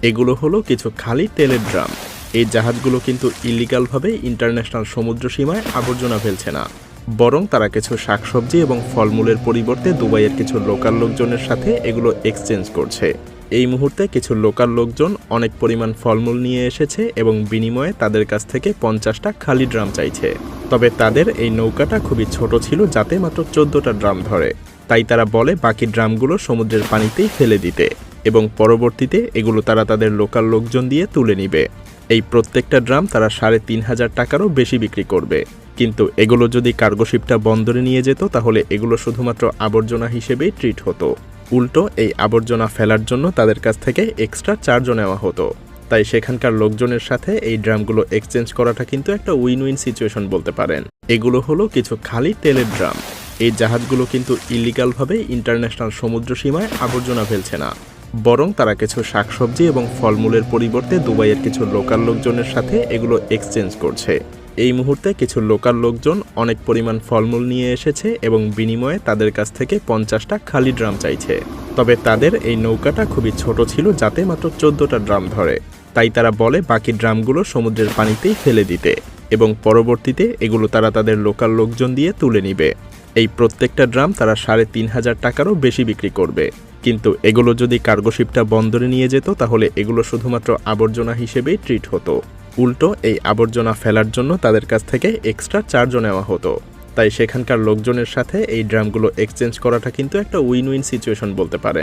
এগুলো হলো কিছু খালি তেলের ড্রাম। এই জাহাজগুলো কিন্তু ইলিগালভাবে ইন্টারন্যাশনাল সমুদ্র সীমায় আবর্জনা ফেলছে না, বরং তারা কিছু শাকসবজি এবং ফলমূলের পরিবর্তে দুবাইয়ের কিছু লোকাল লোকজনের সাথে এগুলো এক্সচেঞ্জ করছে। এই মুহূর্তে কিছু লোকাল লোকজন অনেক পরিমাণ ফলমূল নিয়ে এসেছে এবং বিনিময়ে তাদের কাছ থেকে 50টা খালি ড্রাম চাইছে। তবে তাদের এই নৌকাটা খুবই ছোট ছিল, যাতে মাত্র 14টা ড্রাম ধরে। তাই তারা বলে বাকি ড্রামগুলো সমুদ্রের পানিতেই ফেলে দিতে এবং পরবর্তীতে এগুলো তারা তাদের লোকাল লোকজন দিয়ে তুলে নিবে। এই প্রত্যেকটা ড্রাম তারা 3,500 টাকারও বেশি বিক্রি করবে। কিন্তু এগুলো যদি কার্গোশিপটা বন্দরে নিয়ে যেত তাহলে এগুলো শুধুমাত্র আবর্জনা হিসেবেই ট্রিট হতো। উল্টো এই আবর্জনা ফেলার জন্য তাদের কাছ থেকে এক্সট্রা চার্জও নেওয়া হতো। তাই সেখানকার লোকজনের সাথে এই ড্রামগুলো এক্সচেঞ্জ করাটা কিন্তু একটা উইন উইন সিচুয়েশন বলতে পারেন। এগুলো হলো কিছু খালি তেলের ড্রাম। এই জাহাজগুলো কিন্তু ইলিগালভাবে ইন্টারন্যাশনাল সমুদ্র সীমায় আবর্জনা ফেলছে না, বরং তারা কিছু শাকসবজি এবং ফলমূলের পরিবর্তে দুবাইয়ের কিছু লোকাল লোকজনের সাথে এগুলো এক্সচেঞ্জ করছে। এই মুহূর্তে কিছু লোকাল লোকজন অনেক পরিমাণ ফলমূল নিয়ে এসেছে এবং বিনিময়ে তাদের কাছ থেকে 50টা খালি ড্রাম চাইছে। তবে তাদের এই নৌকাটা খুবই ছোট ছিল, যাতে মাত্র 14টা ড্রাম ধরে। তাই তারা বলে বাকি ড্রামগুলো সমুদ্রের পানিতেই ফেলে দিতে এবং পরবর্তীতে এগুলো তারা তাদের লোকাল লোকজন দিয়ে তুলে নিবে। এই প্রত্যেকটা ড্রাম তারা 3,500 টাকারও বেশি বিক্রি করবে। কিন্তু এগুলো যদি কার্গোশিপটা বন্দরে নিয়ে যেত তাহলে এগুলো শুধুমাত্র আবর্জনা হিসেবেই ট্রিট হতো। উল্টো এই আবর্জনা ফেলার জন্য তাদের কাছ থেকে এক্সট্রা চার্জও নেওয়া হতো। তাই সেখানকার লোকজনের সাথে এই ড্রামগুলো এক্সচেঞ্জ করাটা কিন্তু একটা উইন উইন সিচুয়েশন বলতে পারেন।